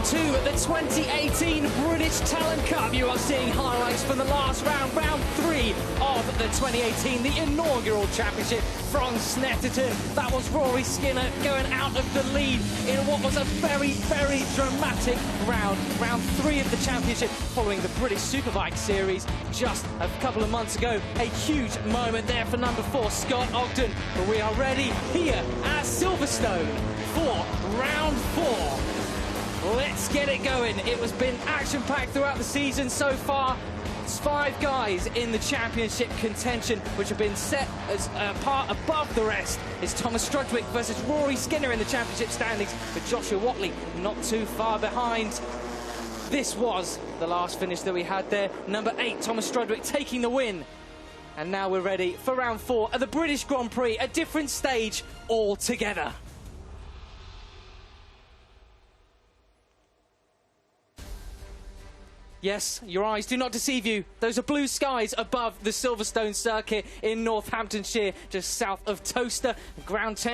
to the 2018 British Talent Cup. You are seeing highlights from the last round, round 3 of the 2018, the inaugural championship from Snetterton. That was Rory Skinner going out of the lead in what was a very, very dramatic round. Round 3 of the championship following the British Superbike Series just a couple of months ago. A huge moment there for number 4, Scott Ogden. But we are ready here at Silverstone for round 4. Let's get it going. It has been action-packed throughout the season so far. It's 5 guys in the championship contention, which have been set as part above the rest. It's Thomas Strudwick versus Rory Skinner in the championship standings, but Joshua Watley not too far behind. This was the last finish that we had there. Number 8, Thomas Strudwick taking the win. And now we're ready for round 4 at the British Grand Prix, a different stage altogether. Yes, your eyes do not deceive you. Those are blue skies above the Silverstone circuit in Northamptonshire, just south of Towcester.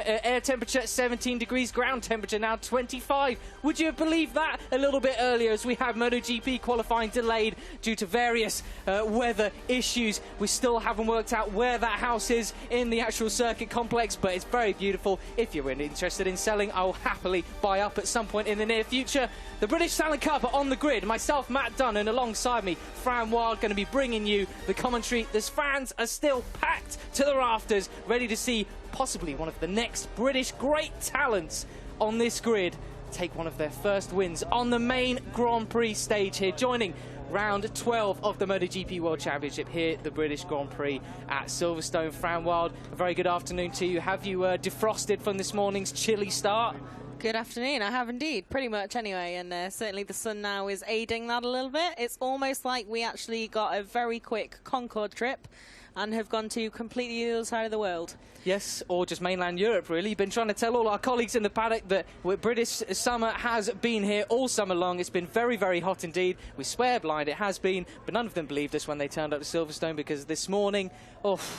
Air temperature 17 degrees, ground temperature now 25. Would you have believed that a little bit earlier, as we have MotoGP qualifying delayed due to various weather issues? We still haven't worked out where that house is in the actual circuit complex, but it's very beautiful. If you're interested in selling, I will happily buy up at some point in the near future. The British Talent Cup are on the grid. Myself, Matt Dunn, and alongside me, Fran Wild, going to be bringing you the commentary. The fans are still packed to the rafters, ready to see possibly one of the next British great talents on this grid take one of their first wins on the main Grand Prix stage here, joining round 12 of the MotoGP World Championship here at the British Grand Prix at Silverstone. Fran Wild, a very good afternoon to you. Have you defrosted from this morning's chilly start? Good afternoon. I have indeed, pretty much anyway, and certainly the sun now is aiding that a little bit. It's almost like we actually got a very quick Concorde trip and have gone to completely the other side of the world. Yes, or just mainland Europe, really. You've been trying to tell all our colleagues in the paddock that British summer has been here all summer long. It's been very, very hot indeed. We swear blind it has been, but none of them believed us when they turned up to Silverstone, because this morning,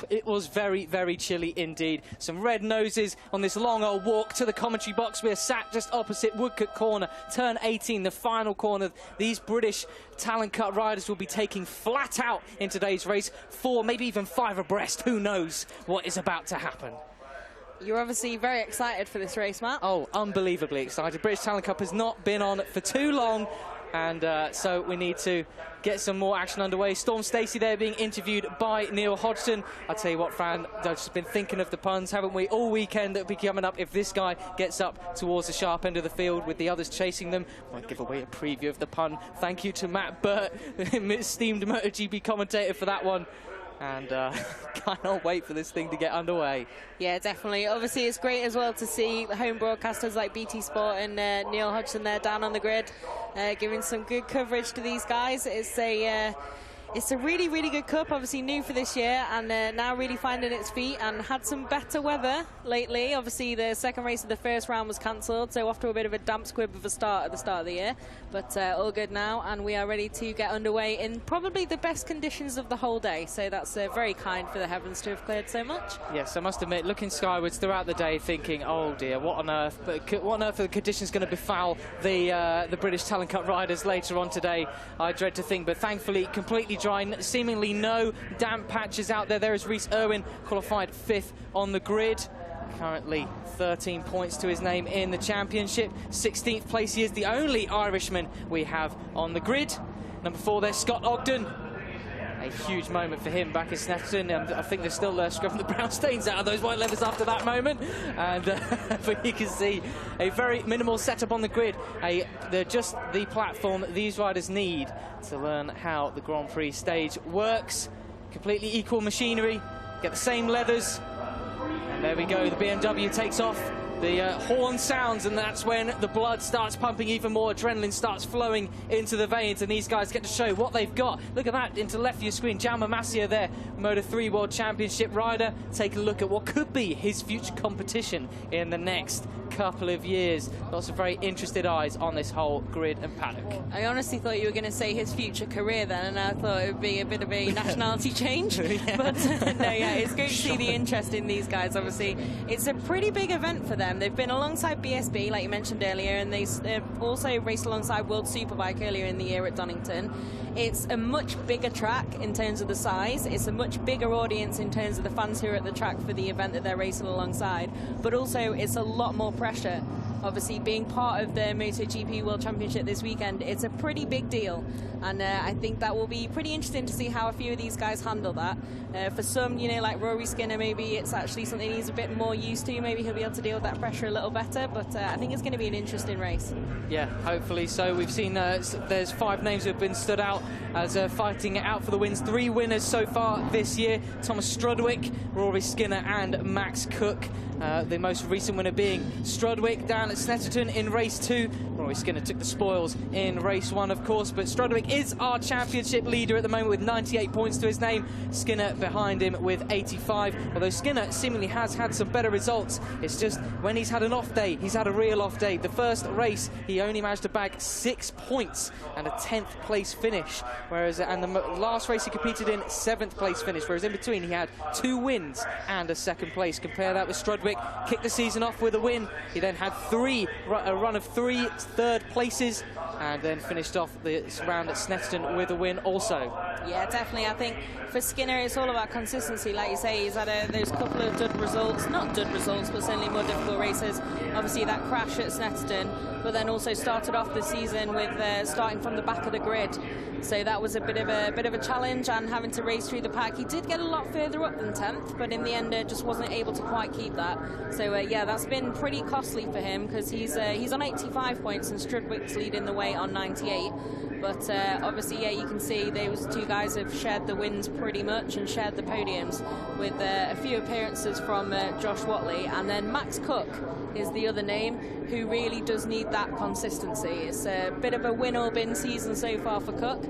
it was very, very chilly indeed. Some red noses on this long old walk to the commentary box. We are sat just opposite Woodcote Corner, turn 18, the final corner. These British Talent Cup riders will be taking flat out in today's race, 4, maybe even 5 abreast. Who knows what is about to happen? You're obviously very excited for this race, Matt. Oh, unbelievably excited. British Talent Cup has not been on for too long, and so we need to get some more action underway. Storm Stacey there being interviewed by Neil Hodgson. I'll tell you what, Fran, I've just been thinking of the puns, haven't we, all weekend that will be coming up if this guy gets up towards the sharp end of the field with the others chasing them. I might give away a preview of the pun. Thank you to Matt Burt, esteemed MotoGP commentator, for that one. And cannot wait for this thing to get underway. Yeah, definitely. Obviously, it's great as well to see the home broadcasters like BT Sport and Neil Hodgson there down on the grid, giving some good coverage to these guys. It's a really, really good cup, obviously new for this year, and now really finding its feet, and had some better weather lately. Obviously, the second race of the first round was cancelled, so off to a bit of a damp squib of a start at the start of the year. But all good now, and we are ready to get underway in probably the best conditions of the whole day. So that's very kind for the heavens to have cleared so much. Yes, I must admit, looking skywards throughout the day, thinking, oh dear, what on earth? But what on earth are the conditions going to befoul the British Talent Cup riders later on today? I dread to think, but thankfully completely dry, seemingly no damp patches out there. There is Rhys Irwin, qualified 5th on the grid. Currently 13 points to his name in the championship. 16th place, he is the only Irishman we have on the grid. Number 4 there, Scott Ogden. A huge moment for him back in Snetterton, and I think they're still scrubbing the brown stains out of those white leathers after that moment. And but you can see a very minimal setup on the grid. They're just the platform these riders need to learn how the Grand Prix stage works. Completely equal machinery, get the same leathers. And there we go, the BMW takes off. The horn sounds, and that's when the blood starts pumping even more. Adrenaline starts flowing into the veins, and these guys get to show what they've got. Look at that, into left of your screen. Jaume Masia there, Moto3 World Championship rider. Take a look at what could be his future competition in the next couple of years. Lots of very interested eyes on this whole grid and paddock. I honestly thought you were going to say his future career then, and I thought it would be a bit of a nationality change. Yeah. But no, yeah, it's great to see the interest in these guys. Obviously, it's a pretty big event for them. They've been alongside BSB, like you mentioned earlier, and they've also raced alongside World Superbike earlier in the year at Donington. It's a much bigger track in terms of the size. It's a much bigger audience in terms of the fans who are at the track for the event that they're racing alongside. But also, it's a lot more pressure. Obviously, being part of the MotoGP World Championship this weekend, it's a pretty big deal. And I think that will be pretty interesting to see how a few of these guys handle that. For some, you know, like Rory Skinner, maybe it's actually something he's a bit more used to. Maybe he'll be able to deal with that pressure a little better. But I think it's going to be an interesting race. Yeah, hopefully so. We've seen there's 5 names who have been stood out as fighting it out for the wins. 3 winners so far this year: Thomas Strudwick, Rory Skinner and Max Cook. The most recent winner being Strudwick down at Snetterton in race 2. Rory Skinner took the spoils in race 1, of course, but Strudwick is our championship leader at the moment with 98 points to his name. Skinner behind him with 85, although Skinner seemingly has had some better results. It's just when he's had an off day, he's had a real off day. The first race, he only managed to bag 6 points and a 10th place finish, whereas and the last race he competed in, 7th place finish, whereas in between he had 2 wins and a 2nd place. Compare that with Strudwick, kicked the season off with a win. He then had a run of 3 third places, and then finished off the round at Snetterton with a win also. Yeah, definitely. I think for Skinner, it's all about consistency. Like you say, he's had those couple of dud results, not dud results, but certainly more difficult races. Obviously, that crash at Snetterton, but then also started off the season with starting from the back of the grid. So that was a bit of a challenge, and having to race through the pack. He did get a lot further up than 10th, but in the end, just wasn't able to quite keep that. So yeah, that's been pretty costly for him, because he's on 85 points and Strudwick's leading the way on 98. But obviously, yeah, you can see those 2 guys have shared the wins pretty much and shared the podiums, with a few appearances from Josh Watley. And then Max Cook is the other name who really does need that consistency. It's a bit of a win-or-bin season so far for Cook,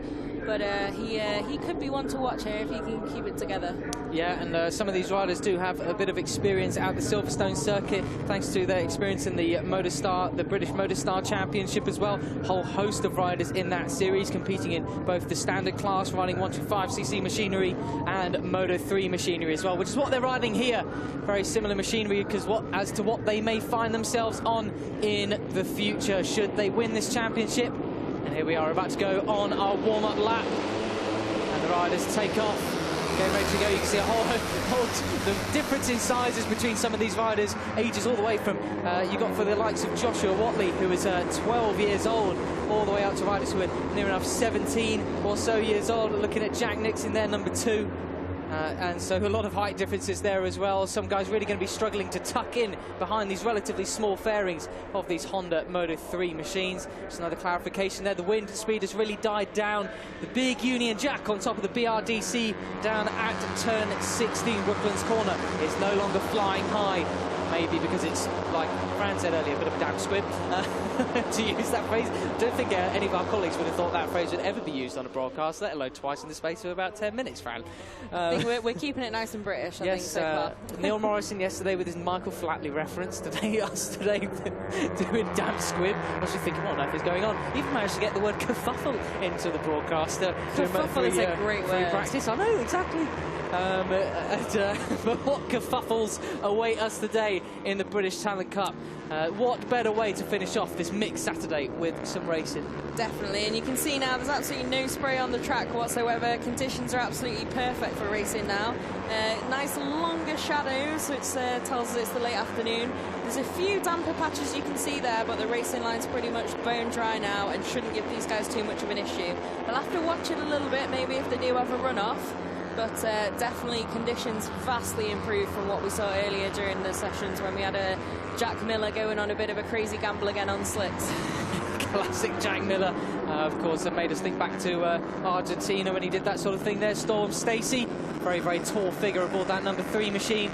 but he could be one to watch here if he can keep it together. Yeah, and some of these riders do have a bit of experience at the Silverstone circuit, thanks to their experience in the British Motorstar Championship as well. Whole host of riders in that series competing in both the standard class, riding 125cc machinery, and Moto 3 machinery as well, which is what they're riding here. Very similar machinery, because as to what they may find themselves on in the future should they win this championship. And here we are about to go on our warm-up lap, and the riders take off, getting ready to go. You can see a whole the difference in sizes between some of these riders, ages all the way from you got for the likes of Joshua Watley, who is 12 years old, all the way up to riders who are near enough 17 or so years old. Looking at Jack Nixon there, number 2. And so a lot of height differences there as well. Some guys really going to be struggling to tuck in behind these relatively small fairings of these Honda Moto 3 machines. Just another clarification there. The wind speed has really died down. The big Union Jack on top of the BRDC down at turn 16, Brooklands Corner, is no longer flying high. Maybe because it's, like Fran said earlier, a bit of a damn squib, to use that phrase. I don't think any of our colleagues would have thought that phrase would ever be used on a broadcast, let alone twice in the space of about 10 minutes, Fran. I think we're keeping it nice and British, I think, so far. Neil Morrison yesterday with his Michael Flatley reference. Today, us today doing damn squib. I was just thinking, what on earth is going on? Even managed to get the word kerfuffle into the broadcast. Kerfuffle is a great word. Practice, I know, exactly. But what kerfuffles await us today in the British Talent Cup? What better way to finish off this mixed Saturday with some racing? Definitely, and you can see now there's absolutely no spray on the track whatsoever. Conditions are absolutely perfect for racing now. Nice longer shadows, which tells us it's the late afternoon. There's a few damper patches you can see there, but the racing line's pretty much bone dry now and shouldn't give these guys too much of an issue. They'll have to watch it a little bit, maybe if they do have a run-off. But definitely conditions vastly improved from what we saw earlier during the sessions when we had Jack Miller going on a bit of a crazy gamble again on slicks. Classic Jack Miller, of course, that made us think back to Argentina when he did that sort of thing there. Storm Stacey, very, very tall figure aboard that number 3 machine.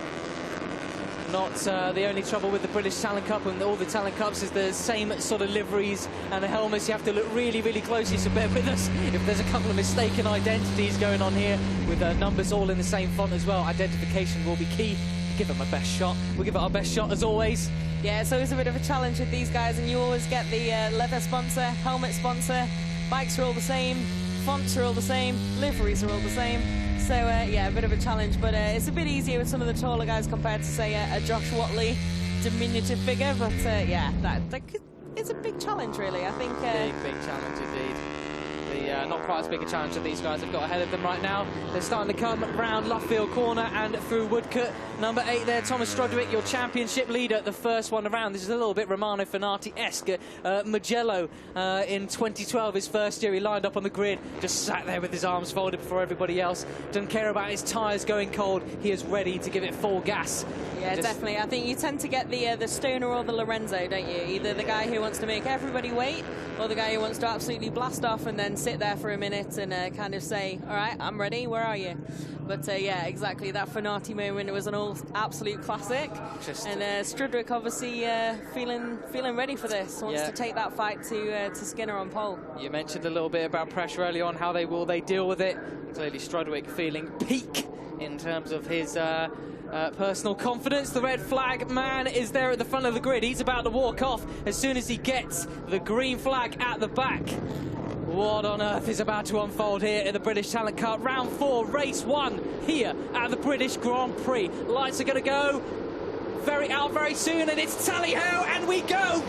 Not the only trouble with the British Talent Cup and all the Talent Cups is the same sort of liveries and the helmets. You have to look really, really closely, so bear with us if there's a couple of mistaken identities going on here with numbers all in the same font as well. Identification will be key. give it my best shot. We'll give it our best shot as always. Yeah, it's always a bit of a challenge with these guys, and you always get the leather sponsor, helmet sponsor, bikes are all the same, fonts are all the same, liveries are all the same. So, yeah, a bit of a challenge, but it's a bit easier with some of the taller guys compared to, say, a Josh Watley diminutive figure. But, yeah, it's a big challenge, really. I think... Big challenge indeed. Not quite as big a challenge that these guys have got ahead of them right now. They're starting to come round Luffield Corner and through Woodcote. Number 8 there, Thomas Strodwick, your championship leader, the first one around. This is a little bit Romano Fenati-esque. Mugello in 2012, his first year, he lined up on the grid, just sat there with his arms folded before everybody else. Doesn't care about his tyres going cold. He is ready to give it full gas. Yeah, definitely. I think you tend to get the Stoner or the Lorenzo, don't you? Either the guy who wants to make everybody wait, or the guy who wants to absolutely blast off and then sit there for a minute and kind of say, all right, I'm ready, where are you? But yeah, exactly, that Fenati moment was an absolute classic. And Strodwick obviously feeling ready for this, wants to take that fight to Skinner on pole. You mentioned a little bit about pressure early on, how they deal with it. Clearly Strodwick feeling peak in terms of his personal confidence. The red flag man is there at the front of the grid. He's about to walk off as soon as he gets the green flag at the back. What on earth is about to unfold here in the British Talent Cup? Round 4, race 1 here at the British Grand Prix. Lights are going to go very soon, and it's tally-ho, and we go,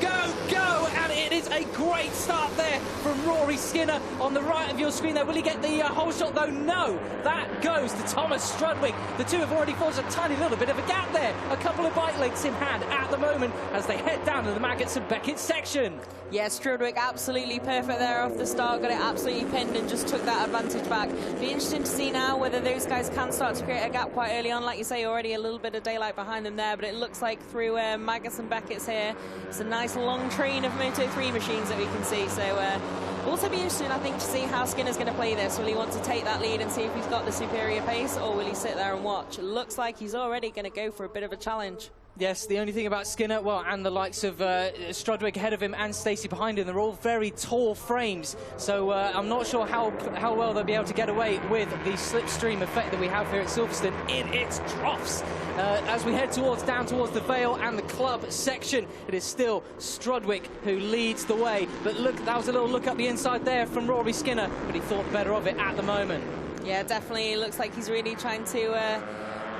and it is a great start there from Rory Skinner on the right of your screen there. Will he get the whole shot though? No, that goes to Thomas Strodwick. The two have already forged a tiny little bit of a gap there, a couple of bike lengths in hand at the moment as they head down to the Maggots and Beckett section. Yeah, Strodwick absolutely perfect there off the start, got it absolutely pinned and just took that advantage back. Be interesting to see now whether those guys can start to create a gap quite early on. Like you say, already a little bit of daylight behind them there, but it looks like through Maggots and Beckett's here, it's a nice long train of Moto3 machines that we can see. So also be interesting, I think, to see how Skinner's going to play this. Will he want to take that lead and see if he's got the superior pace, or will he sit there and watch? It looks like he's already going to go for a bit of a challenge. Yes, the only thing about Skinner, well, and the likes of Strodwick ahead of him and Stacey behind him, they're all very tall frames. So I'm not sure how well they'll be able to get away with the slipstream effect that we have here at Silverstone in its troughs. As we head down towards the Vale and the club section, it is still Strodwick who leads the way. But look, that was a little look up the inside there from Rory Skinner, but he thought better of it at the moment. Yeah, definitely. It looks like he's really trying to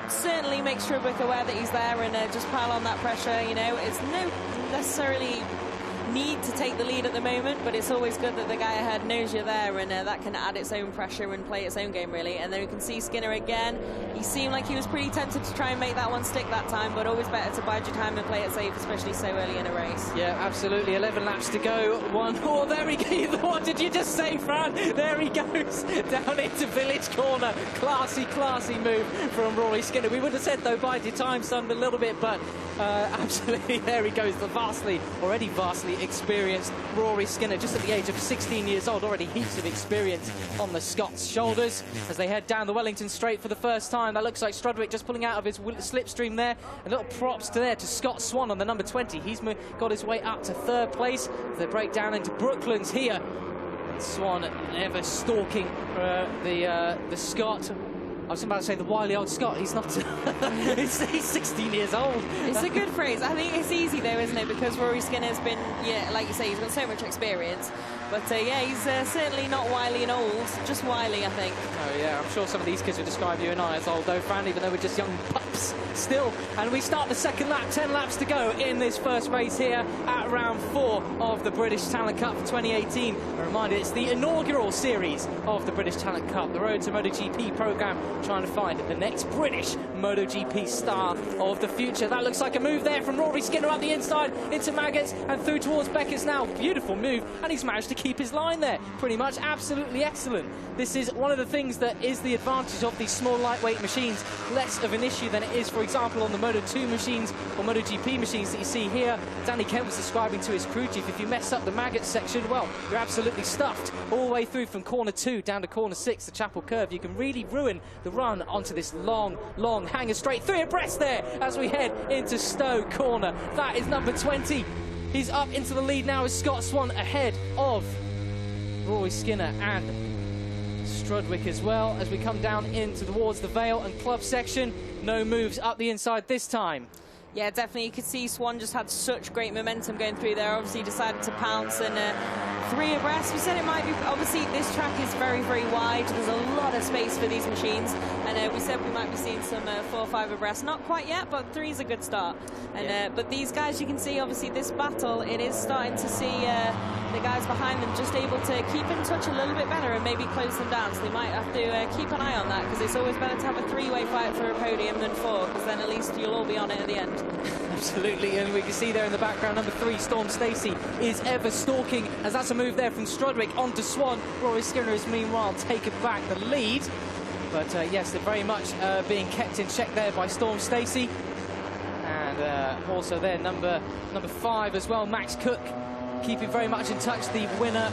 certainly make Strodwick aware that he's there and just pile on that pressure. You know, it's no necessarily need to take the lead at the moment, but it's always good that the guy ahead knows you're there, and that can add its own pressure and play its own game, really. And then we can see Skinner again. He seemed like he was pretty tempted to try and make that one stick that time, but always better to bide your time and play it safe, especially so early in a race. Yeah, absolutely. 11 laps to go. Oh, there he goes. What did you just say, Fran? There he goes down into Village Corner. Classy move from Rory Skinner. We would have said, though, bide your time, son, a little bit, but absolutely, there he goes. The already vastly experienced Rory Skinner, just at the age of 16 years old, already heaps of experience on the Scots' shoulders as they head down the Wellington Straight for the first time. That looks like Strodwick just pulling out of his slipstream there. A little props to Scott Swan on the number 20. He's got his way up to 3rd place. They break down into Brooklands here. And Swan ever stalking the Scot. I was about to say the wily old Scot. He's not. He's 16 years old. It's a good phrase. I think it's easy though, isn't it? Because Rory Skinner's been, like you say, he's got so much experience. But yeah, he's certainly not wily and old, just wily, I think. Oh yeah, I'm sure some of these kids would describe you and I as old, though, Fran, even though we're just young pups still. And we start the second lap, 10 laps to go in this first race here at round 4 of the British Talent Cup for 2018. A reminder, it's the inaugural series of the British Talent Cup, the Road to MotoGP programme, trying to find the next British MotoGP star of the future. That looks like a move there from Rory Skinner up the inside into Maggots and through towards Beckett's now. Beautiful move, and he's managed to keep his line there. Pretty much absolutely excellent. This is one of the things that is the advantage of these small lightweight machines. Less of an issue than it is, for example, on the Moto2 machines or MotoGP machines that you see here. Danny Kent was describing to his crew chief, if you mess up the Maggots section, well, you're absolutely stuffed. All the way through from corner 2 down to corner 6, the Chapel Curve. You can really ruin the run onto this long hanger straight. 3 abreast there as we head into Stowe Corner. That is number 20. He's up into the lead now as Scott Swan ahead of Rory Skinner and Strudwick as well as we come down towards the Vale and Club section. No moves up the inside this time. Yeah, definitely. You could see Swan just had such great momentum going through there. Obviously decided to pounce and 3 abreast. We said it might be, obviously this track is very, very wide. There's a lot of space for these machines. And we said we might be seeing some 4 or 5 abreast. Not quite yet, but 3 is a good start. And but these guys, you can see, obviously this battle, it is starting to see the guys behind them just able to keep in touch a little bit better and maybe close them down. So they might have to keep an eye on that, because it's always better to have a 3-way fight for a podium than 4, because then at least you'll all be on it at the end. Absolutely, and we can see there in the background, number 3, Storm Stacey, is ever stalking, as that's a move there from Strudwick onto Swan. Rory Skinner is meanwhile taken back the lead. But yes, they're very much being kept in check there by Storm Stacey. And also there, number 5 as well, Max Cook, keeping very much in touch. The winner,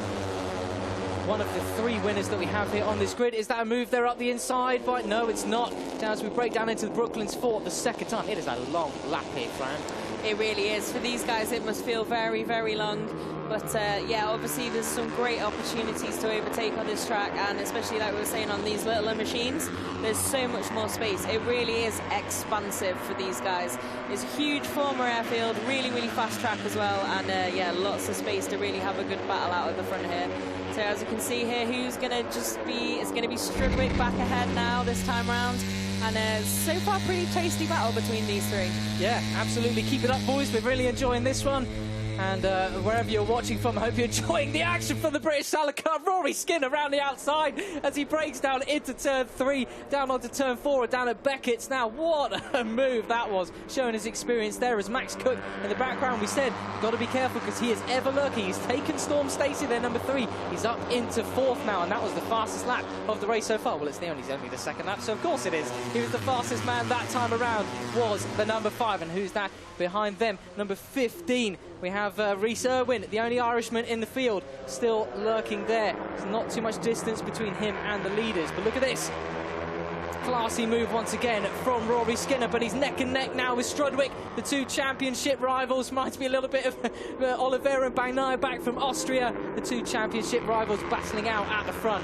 one of the 3 winners that we have here on this grid. Is that a move there up the inside? But no, it's not. Now as we break down into the Brooklyn's Fort the second time. It is a long lap here, Fran. It really is. For these guys, it must feel very, very long. But yeah, obviously there's some great opportunities to overtake on this track, and especially like we were saying on these littler machines, there's so much more space. It really is expansive for these guys. It's a huge former airfield, really, really fast track as well, and yeah, lots of space to really have a good battle out at the front here. So as you can see here, who's going to just be, it's going to be Strudwick back ahead now this time around. And so far, pretty tasty battle between these 3. Yeah, absolutely. Keep it up, boys. We're really enjoying this one. And wherever you're watching from, I hope you're enjoying the action from the British Talent Cup. Rory Skinner around the outside as he breaks down into turn 3, down onto turn 4, down at Beckett's. Now, what a move that was, showing his experience there as Max Cook in the background. We said, got to be careful because he is ever lurking. He's taken Storm Stacey there, number 3. He's up into 4th now, and that was the fastest lap of the race so far. Well, it's only the second lap, so of course it is. He was the fastest man that time around, was the number 5. And who's that behind them? Number 15. We have Rhys Irwin, the only Irishman in the field, still lurking there. There's not too much distance between him and the leaders. But look at this. Classy move once again from Rory Skinner, but he's neck and neck now with Strudwick, the 2 championship rivals. Might be a little bit of Oliveira and Bagnaia back from Austria. The 2 championship rivals battling out at the front.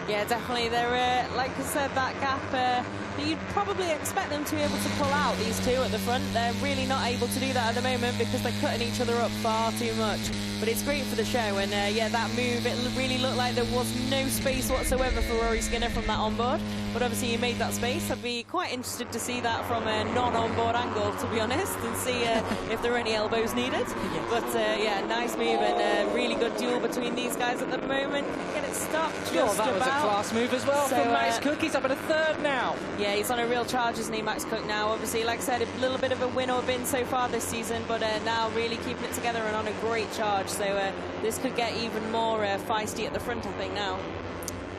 Yeah, definitely. They're, like I said, that gap, you'd probably expect them to be able to pull out, these 2 at the front. They're really not able to do that at the moment because they're cutting each other up far too much. But it's great for the show, and yeah, that move, it really looked like there was no space whatsoever for Rory Skinner from that onboard. But obviously he made that space. I'd be quite interested to see that from a non-onboard angle, to be honest, and see if there are any elbows needed. Yes. But yeah, nice move, and really good duel between these guys at the moment. Get it stopped just that was a class move as well from Max Cook. He's up at a 3rd now. Yeah, he's on a real charge, isn't he, Max Cook now? Obviously, like I said, a little bit of a win or bin so far this season, but now really keeping it together and on a great charge. So this could get even more feisty at the front, I think, now.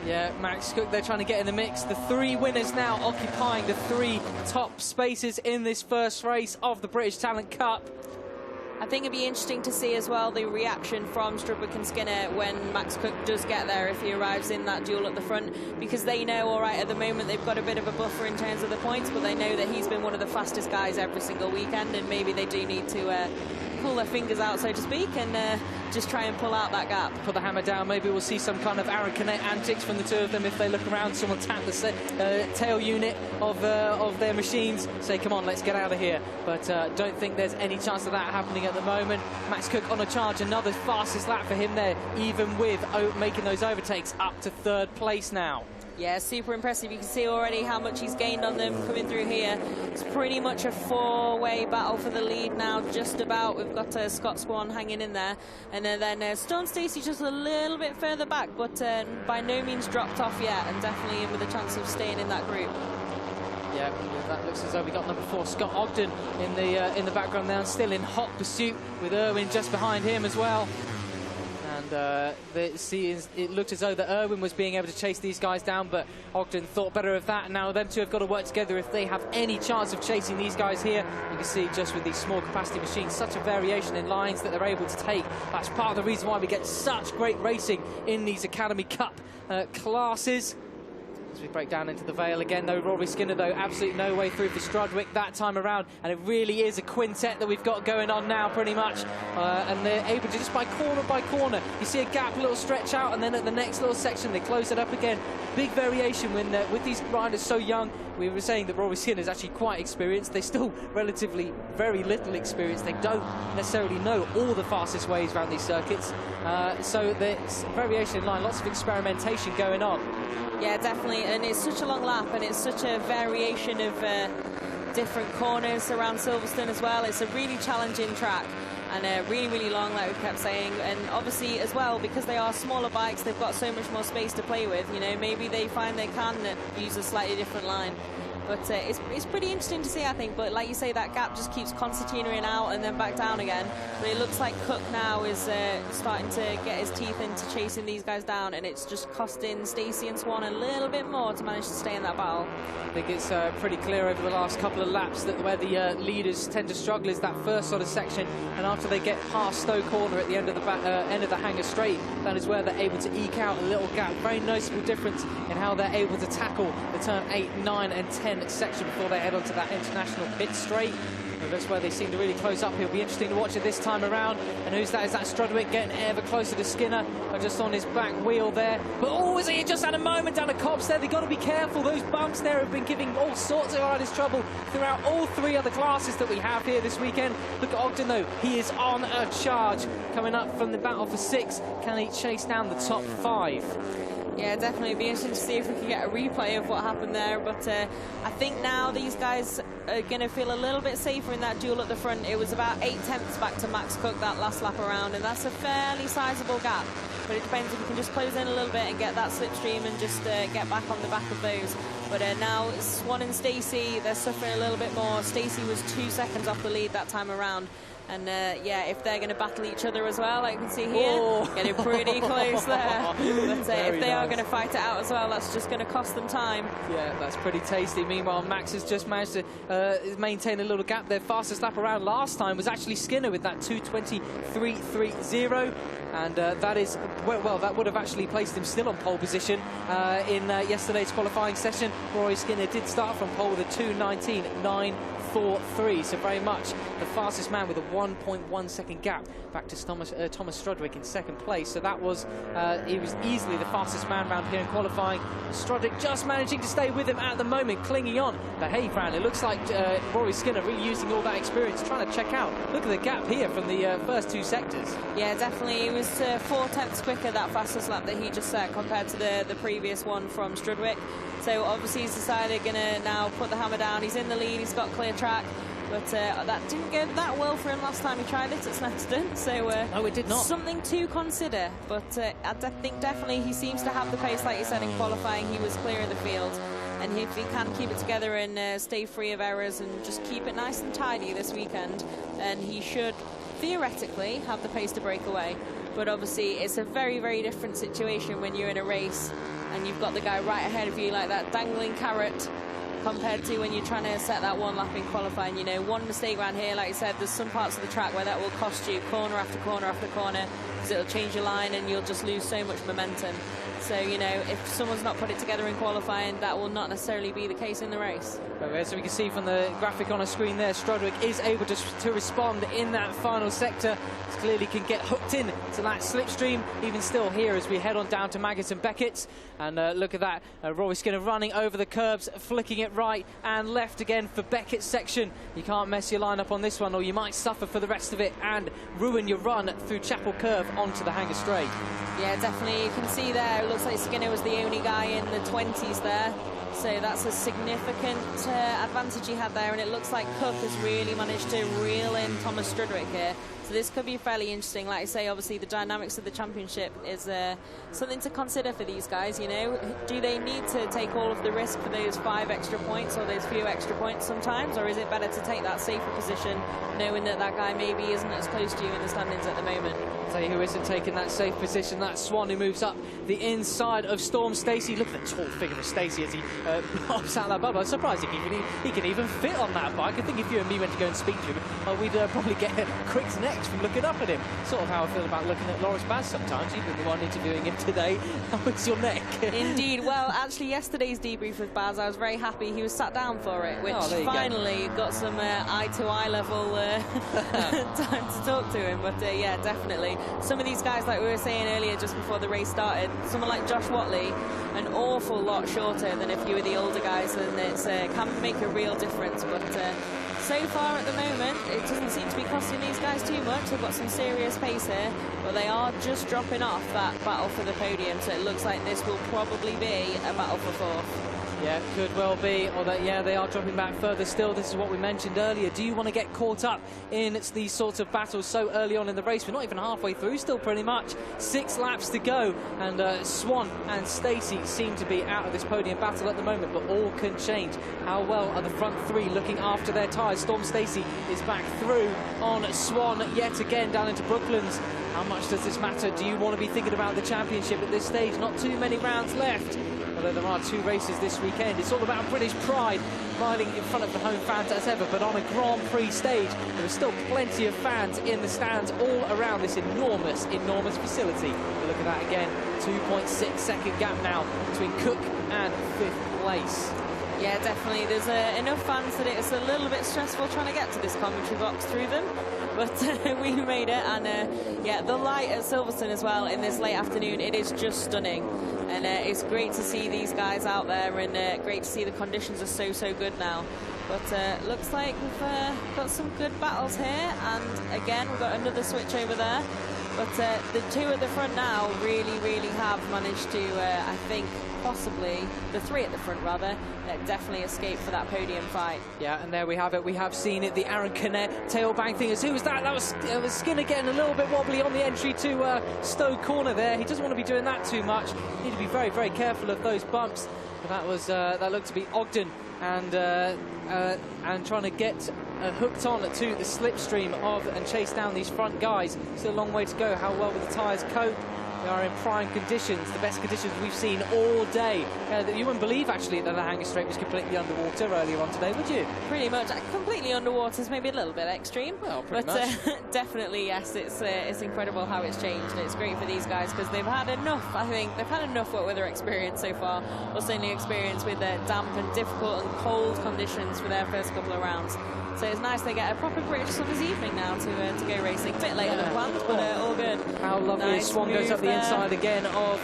Yeah, Max Cook, they're trying to get in the mix. The 3 winners now occupying the 3 top spaces in this first race of the British Talent Cup. I think it'd be interesting to see as well the reaction from Strudwick and Skinner when Max Cook does get there, if he arrives in that duel at the front, because they know, all right, at the moment they've got a bit of a buffer in terms of the points, but they know that he's been one of the fastest guys every single weekend, and maybe they do need to pull their fingers out, so to speak, and just try and pull out that gap. Put the hammer down. Maybe we'll see some kind of Aaron Canet antics from the 2 of them if they look around. Someone tap the tail unit of their machines. Say, come on, let's get out of here. But don't think there's any chance of that happening at the moment. Max Cook on a charge. Another fastest lap for him there, even with making those overtakes, up to 3rd place now. Yeah, super impressive. You can see already how much he's gained on them coming through here. It's pretty much a 4-way battle for the lead now, just about. We've got Scott Swan hanging in there. And then Storm Stacey just a little bit further back, but by no means dropped off yet, and definitely in with a chance of staying in that group. Yeah, that looks as though we got number 4, Scott Ogden, in the background now, still in hot pursuit with Irwin just behind him as well. And it looked as though that Irwin was being able to chase these guys down, but Ogden thought better of that. And now them 2 have got to work together if they have any chance of chasing these guys here. You can see just with these small capacity machines, such a variation in lines that they're able to take. That's part of the reason why we get such great racing in these Academy Cup classes. As we break down into the Vale again, though. Rory Skinner, though, absolutely no way through for Strudwick that time around, and it really is a quintet that we've got going on now, pretty much. And they're able to, just by corner, you see a gap, a little stretch out, and then at the next little section, they close it up again. Big variation when with these riders so young. We were saying that Rory Skinner is actually quite experienced. They're still relatively very little experience. They don't necessarily know all the fastest ways around these circuits. So there's variation in line, lots of experimentation going on. Yeah, definitely, and it's such a long lap, and it's such a variation of different corners around Silverstone as well. It's a really challenging track, and really, really long, like we kept saying. And obviously, as well, because they are smaller bikes, they've got so much more space to play with. You know, maybe they find they can use a slightly different line. But it's pretty interesting to see, I think. But like you say, that gap just keeps concertinaing out and then back down again. But it looks like Cook now is starting to get his teeth into chasing these guys down, and it's just costing Stacey and Swan a little bit more to manage to stay in that battle. I think it's pretty clear over the last couple of laps that where the leaders tend to struggle is that first sort of section, and after they get past Stowe Corner at the end of the end of the Hanger Straight, that is where they're able to eke out a little gap. Very noticeable difference in how they're able to tackle the turn 8, 9 and 10 section before they head onto that international pit straight. And that's where they seem to really close up. It'll be interesting to watch it this time around. And who's that? Is that Strudwick getting ever closer to Skinner? Just on his back wheel there. But oh, is he just had a moment down the copse there? They've got to be careful. Those bumps there have been giving all sorts of riders trouble throughout all three other classes that we have here this weekend. Look at Ogden, though. He is on a charge. Coming up from the battle for 6. Can he chase down the top 5? Yeah, definitely. It'd be interesting to see if we can get a replay of what happened there. But I think now these guys are going to feel a little bit safer in that duel at the front. It was about 8/10 back to Max Cook that last lap around, and that's a fairly sizable gap. But it depends if we can just close in a little bit and get that slipstream and just get back on the back of those. But now Swan and Stacey, they're suffering a little bit more. Stacey was 2 seconds off the lead that time around. And yeah, if they're going to battle each other as well, like you can see here, getting pretty close there. But if they are going to fight it out as well, that's just going to cost them time. Yeah, that's pretty tasty. Meanwhile, Max has just managed to maintain a little gap. Their fastest lap around last time was actually Skinner with that 2:23.30. And that is, well, that would have actually placed him still on pole position in yesterday's qualifying session. Rory Skinner did start from pole with a 2:19.943, so very much the fastest man with a 1.1 second gap back to Thomas Strudwick in second place. So that was, he was easily the fastest man round here in qualifying. Strudwick just managing to stay with him at the moment, clinging on. But hey, Fran, it looks like Rory Skinner really using all that experience, trying to check out. Look at the gap here from the first 2 sectors. Yeah, definitely. It was 4/10 quicker, that fastest lap that he just set, compared to the previous one from Strudwick. So obviously he's decided going to now put the hammer down. He's in the lead, he's got clear track. But that didn't go that well for him last time he tried it at Snetterton. So no, it did not. Something to consider. But I think definitely he seems to have the pace, like you said, in qualifying. He was clear in the field. And if he can keep it together and stay free of errors and just keep it nice and tidy this weekend, then he should theoretically have the pace to break away. But obviously it's a very, very different situation when you're in a race and you've got the guy right ahead of you like that dangling carrot, compared to when you're trying to set that one lap in qualifying. You know, one mistake around here, like I said, there's some parts of the track where that will cost you corner after corner after corner, because it'll change your line and you'll just lose so much momentum. So, you know, if someone's not put it together in qualifying, that will not necessarily be the case in the race. As we can see from the graphic on the screen there, Strudwick is able to respond in that final sector. Clearly can get hooked in to that slipstream, even still here as we head on down to Maggotts and Beckett's. And look at that, Rory Skinner running over the curbs, flicking it right and left again for Beckett's section. You can't mess your line up on this one, or you might suffer for the rest of it and ruin your run through Chapel Curve onto the Hanger Straight. Yeah, definitely. You can see there, it looks like Skinner was the only guy in the 20s there. So that's a significant advantage he had there, and it looks like Cook has really managed to reel in Thomas Strudwick here. So this could be fairly interesting. Like I say, obviously the dynamics of the championship is something to consider for these guys. You know, do they need to take all of the risk for those 5 extra points or those few extra points sometimes, or is it better to take that safer position, knowing that that guy maybe isn't as close to you in the standings at the moment? Tell you who isn't taking that safe position. That's Swan, who moves up the inside of Storm. Stacey, look at the tall figure of Stacey as he pops out that bubble. I'm surprised he can even fit on that bike. I think if you and me went to go and speak to him, we'd probably get crick's necks from looking up at him. Sort of how I feel about looking at Loris Baz sometimes. You've been the one interviewing him today. How is your neck? Indeed. Well, actually, yesterday's debrief with Baz, I was very happy he was sat down for it, which finally got some eye-to-eye level time to talk to him. But yeah, definitely. Some of these guys, like we were saying earlier just before the race started, someone like Josh Watley, an awful lot shorter than a few of the older guys, and it can make a real difference. But so far at the moment, it doesn't seem to be costing these guys too much. They've got some serious pace here, but they are just dropping off that battle for the podium, so it looks like this will probably be a battle for fourth. Yeah, could well be. Or that, yeah, they are dropping back further still. This is what we mentioned earlier. Do you want to get caught up in these sorts of battles so early on in the race? We're not even halfway through still, pretty much. 6 laps to go, and Swan and Stacey seem to be out of this podium battle at the moment, but all can change. How well are the front three looking after their tyres? Storm Stacey is back through on Swan yet again down into Brooklands. How much does this matter? Do you want to be thinking about the championship at this stage? Not too many rounds left. Although there are 2 races this weekend. It's all about British pride, riding in front of the home fans as ever, but on a Grand Prix stage. There are still plenty of fans in the stands all around this enormous, enormous facility. But look at that again, 2.6 second gap now between Cook and 5th place. Yeah, definitely. There's enough fans that it's a little bit stressful trying to get to this commentary box through them. But we made it, and yeah, the light at Silverstone as well in this late afternoon, it is just stunning. And it's great to see these guys out there, and great to see the conditions are so good now. But looks like we've got some good battles here, and again, we've got another switch over there. But the 2 at the front now really have managed to, I think, possibly, the 3 at the front rather, definitely escape for that podium fight. Yeah, and there we have it. We have seen it, the Aaron Canet tail bang thing. Who was that? That was Skinner getting a little bit wobbly on the entry to Stowe Corner there. He doesn't want to be doing that too much. You need to be very careful of those bumps. But that was that looked to be Ogden and trying to get hooked on to the slipstream of and chase down these front guys. Still a long way to go. How well will the tyres cope? They are in prime conditions, the best conditions we've seen all day. You wouldn't believe, actually, that the Hanger Straight was completely underwater earlier on today, would you? Pretty much. Completely underwater is maybe a little bit extreme. Well, pretty much. Definitely, yes. It's incredible how it's changed, and it's great for these guys because they've had enough, I think. They've had enough wet weather experience so far, or certainly experience with damp and difficult and cold conditions for their first couple of rounds. So it's nice they get a proper British summer's evening now to go racing. A bit later than planned, but all good. How lovely. Nice. Swan goes up the inside again of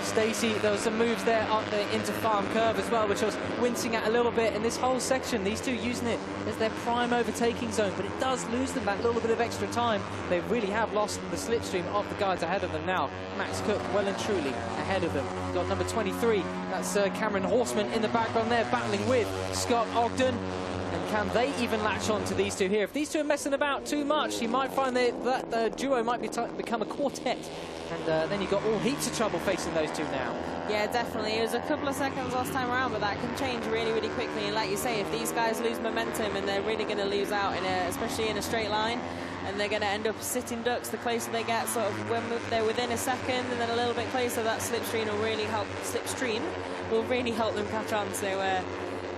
Stacey. There were some moves there up the into Farm Curve as well, which I was wincing at a little bit in this whole section. These 2 using it as their prime overtaking zone, but it does lose them that little bit of extra time. They really have lost the slipstream of the guys ahead of them now. Max Cook well and truly ahead of them. Got number 23. That's Cameron Horseman in the background there, battling with Scott Ogden. And can they even latch on to these 2 here? If these 2 are messing about too much, you might find that the duo might become a quartet. And then you've got all heaps of trouble facing those 2 now. Yeah, definitely. It was a couple of seconds last time around, but that can change really quickly. And like you say, if these guys lose momentum, and they're really going to lose out, especially in a straight line, and they're going to end up sitting ducks the closer they get, sort of when they're within a second and then a little bit closer, that slipstream will really help them catch on. So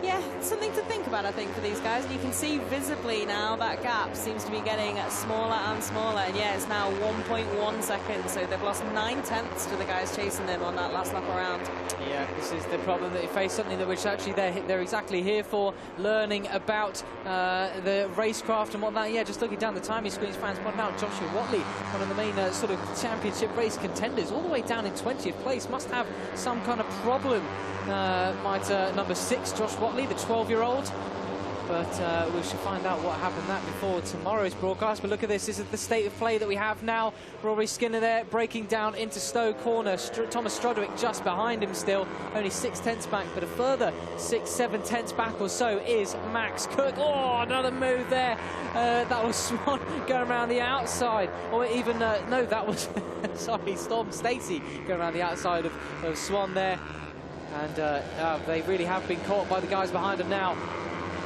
yeah, something to think about, I think, for these guys. And you can see visibly now that gap seems to be getting smaller and smaller. And yeah, it's now 1.1 seconds. So they've lost 9/10 to the guys chasing them on that last lap around. Yeah, this is the problem that you face. Something that which actually they're exactly here for, learning about the racecraft and whatnot. Yeah, just looking down the timing screens, fans pointing out Joshua Watley, one of the main sort of championship race contenders, all the way down in 20th place. Must have some kind of problem. Number 6, Josh Watley, the 12-year-old. But we should find out what happened that before tomorrow's broadcast. But look at this. This is the state of play that we have now. Rory Skinner there, breaking down into Stowe Corner. Thomas Strodwick just behind him still. Only 6/10 back, but a further 6-7 back or so is Max Cook. Oh, another move there. That was Swan going around the outside. Or even, no, that was, sorry, Storm Stacey going around the outside of Swan there. And they really have been caught by the guys behind them now.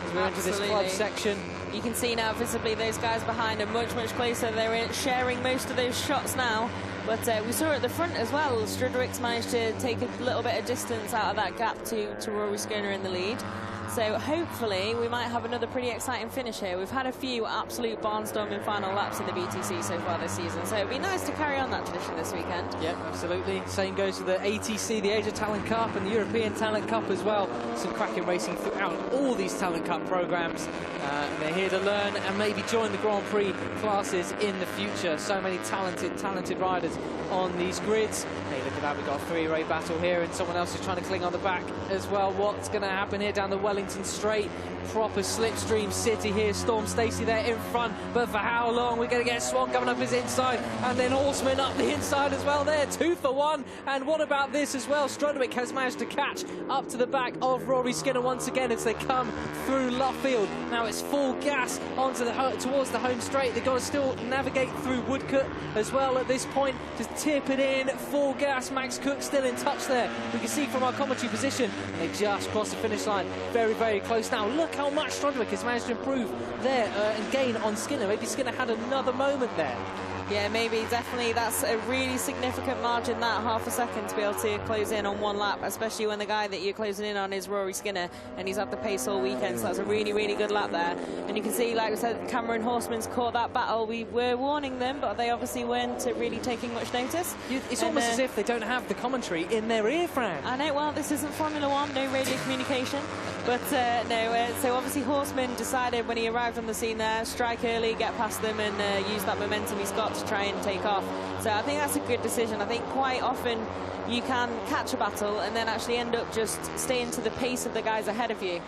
As we're into this club section, You can see now visibly those guys behind are much, much closer. They're sharing most of those shots now. But we saw at the front as well, Strudwick's managed to take a little bit of distance out of that gap to Rory Skinner in the lead. So hopefully we might have another pretty exciting finish here. We've had a few absolute barnstorming final laps in the BTC so far this season, so it'd be nice to carry on that tradition this weekend. Yeah, absolutely. Same goes for the ATC, the Asia Talent Cup, and the European Talent Cup as well. Some cracking racing throughout all these Talent Cup programs. They're here to learn and maybe join the Grand Prix classes in the future. So many talented riders on these grids. Hey, look at that, we've got a three-way battle here, and someone else is trying to cling on the back as well. What's going to happen here down the Wellington Straight? Proper slipstream city here. Storm Stacey there in front, but for how long? We're going to get Swan coming up his inside, and then Horseman up the inside as well there. 2 for 1. And what about this as well? Strudwick has managed to catch up to the back of Rory Skinner once again as they come through Luffield. Now it's full gas onto towards the home straight. They've got to still navigate through Woodcote as well at this point. Just tip it in, full gas. Max Cook still in touch there. We can see from our commentary position, they just crossed the finish line. Very, very close now. Look how much Strudwick has managed to improve there and gain on Skinner. Maybe Skinner had another moment there. Yeah, maybe, definitely. That's a really significant margin, that half a second, to be able to close in on one lap, especially when the guy that you're closing in on is Rory Skinner, and he's had the pace all weekend, so that's a really, really good lap there. And you can see, like I said, Cameron Horseman's caught that battle. We were warning them, but they obviously weren't really taking much notice. It's almost as if they don't have the commentary in their ear, Fran. I know, well, this isn't Formula One, no radio communication. But so obviously Horseman decided when he arrived on the scene there, strike early, get past them, and use that momentum he's got to try and take off. So I think that's a good decision. I think quite often you can catch a battle and then actually end up just staying to the pace of the guys ahead of you.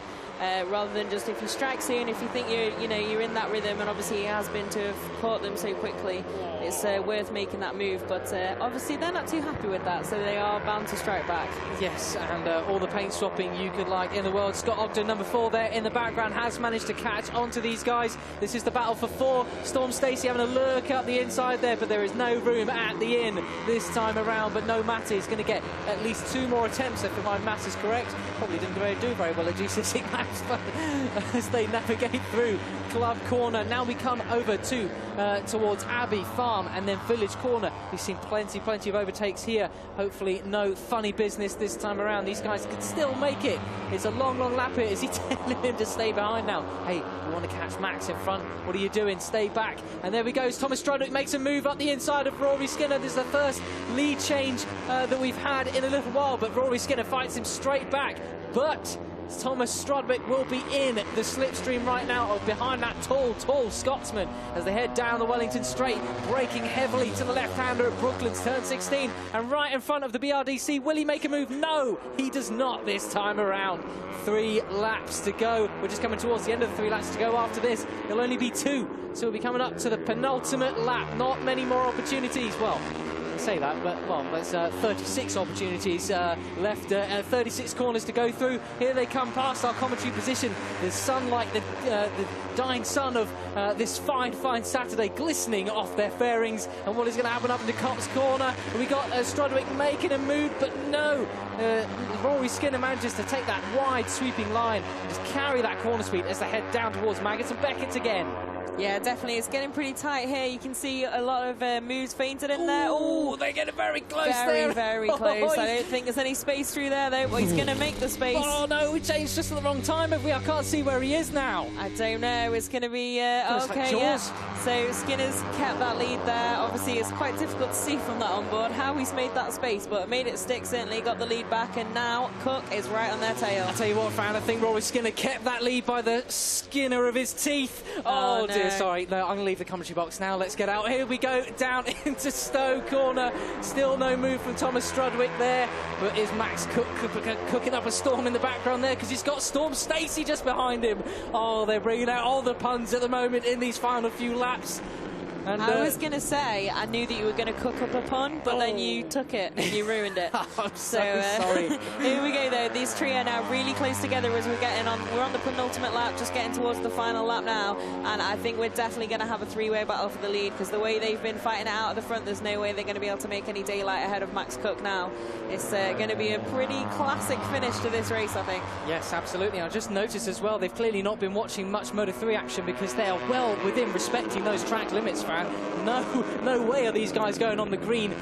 Rather than just if you strike soon, if you think you're in that rhythm, and obviously he has been to have caught them so quickly, it's worth making that move. But obviously they're not too happy with that, so they are bound to strike back. Yes, and all the paint swapping you could like in the world. Scott Ogden, number 4 there in the background, has managed to catch onto these guys. This is the battle for 4. Storm Stacey having a look up the inside there, but there is no room at the inn this time around. But no matter, he's going to get at least 2 more attempts, if my maths is correct. Probably didn't do very well at GCC maths, but as they navigate through Club Corner. Now we come over to towards Abbey Farm and then Village Corner. We've seen plenty of overtakes here. Hopefully no funny business this time around. These guys can still make it. It's a long lap here. Is he telling him to stay behind now? Hey, you want to catch Max in front? What are you doing? Stay back. And there we go. Thomas Strudwick makes a move up the inside of Rory Skinner. This is the first lead change that we've had in a little while, but Rory Skinner fights him straight back. But Thomas Strudwick will be in the slipstream right now behind that tall Scotsman as they head down the Wellington Straight, braking heavily to the left-hander at Brooklands, turn 16, and right in front of the BRDC. Will he make a move? No, he does not this time around. 3 laps to go. We're just coming towards the end of the 3 laps to go after this. There'll only be 2, so we'll be coming up to the penultimate lap. Not many more opportunities. Well, say that, but well, there's 36 opportunities left, 36 corners to go through. Here they come past our commentary position. The sunlight, the dying sun of this fine Saturday glistening off their fairings. And what is going to happen up into Cops Corner? We got Strudwick making a move, but no. Rory Skinner manages to take that wide sweeping line, just carry that corner speed as they head down towards Maggots and Beckett's again. Yeah, definitely. It's getting pretty tight here. You can see a lot of moves fainted in there. Oh, they're getting very close there. Very close. I don't think there's any space through there, though. But he's going to make the space. Oh, no, we changed just at the wrong time, have we? I can't see where he is now. I don't know. It's going to be... okay, yeah. So Skinner's kept that lead there. Obviously, it's quite difficult to see from that onboard how he's made that space, but made it stick, certainly. Got the lead back, and now Cook is right on their tail. I'll tell you what, Fran, I think Rory Skinner kept that lead by the skinner of his teeth. Oh dear. Sorry, no, I'm going to leave the commentary box now. Let's get out. Here we go, down into Stowe Corner. Still no move from Thomas Strudwick there, but is Max Cook cooking up a storm in the background there because he's got Storm Stacey just behind him. Oh, they're bringing out all the puns at the moment in these final few laps. And, I was going to say, I knew that you were going to cook up a pun, but then you took it and you ruined it. I'm so sorry. Here we go, though. These three are now really close together as we're on the penultimate lap, just getting towards the final lap now. And I think we're definitely going to have a three-way battle for the lead, because the way they've been fighting it out at the front, there's no way they're going to be able to make any daylight ahead of Max Cook now. It's going to be a pretty classic finish to this race, I think. Yes, absolutely. I just noticed as well, they've clearly not been watching much Moto3 action, because they are well within respecting those track limits, Fran. No way are these guys going on the green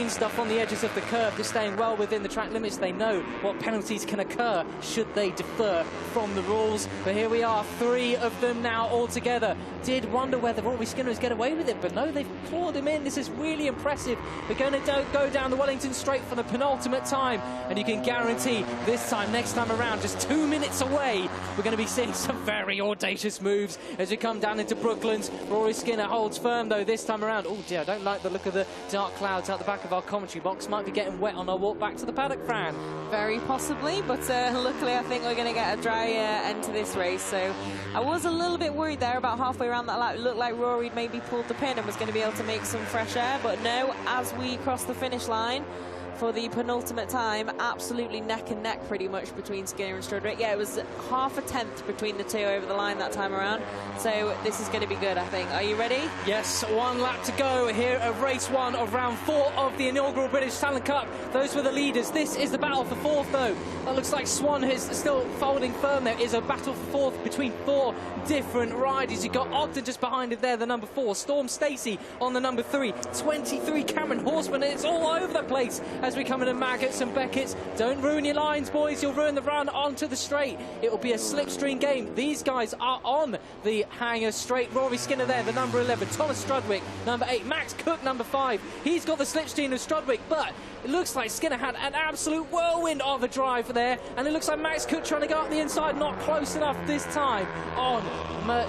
stuff on the edges of the curb, just staying well within the track limits. They know what penalties can occur should they defer from the rules. But here we are, 3 of them now all together. Did wonder whether Rory Skinner was get away with it, but no, they've clawed him in. This is really impressive. They're going to go down the Wellington Straight for the penultimate time, and you can guarantee this time, next time around, just 2 minutes away, we're going to be seeing some very audacious moves as we come down into Brooklands. Rory Skinner holds firm, though, this time around. Oh, dear, I don't like the look of the dark clouds out the back of our commentary box. Might be getting wet on our walk back to the paddock, Fran. Very possibly, but luckily I think we're going to get a dry end to this race. So I was a little bit worried there about halfway around that lap. It looked like Rory maybe pulled the pin and was going to be able to make some fresh air, but no, as we cross the finish line for the penultimate time, absolutely neck and neck pretty much between Skinner and Strudwick. Yeah, it was half a tenth between the two over the line that time around. So this is going to be good, I think. Are you ready? Yes, 1 lap to go here at race 1 of round 4 of the inaugural British Talent Cup. Those were the leaders. This is the battle for 4th, though. It looks like Swan is still folding firm. There is a battle for 4th between 4 different riders. You've got Ogden just behind it there, the number 4. Storm Stacey on the number 3. 23 Cameron Horseman. It's all over the place as we come in and Maggots and Beckett's. Don't ruin your lines, boys. You'll ruin the run onto the straight. It will be a slipstream game. These guys are on the hanger straight. Rory Skinner there, the number 11. Thomas Strudwick, number 8. Max Cook, number 5. He's got the slipstream of Strudwick, but it looks like Skinner had an absolute whirlwind of a drive there, and it looks like Max Cook trying to go up the inside, not close enough this time on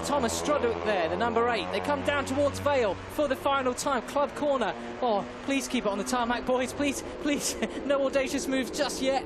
Thomas Strudwick there, the number 8. They come down towards Vale for the final time. Club corner. Oh, please keep it on the tarmac, boys. Please, please. No audacious moves just yet.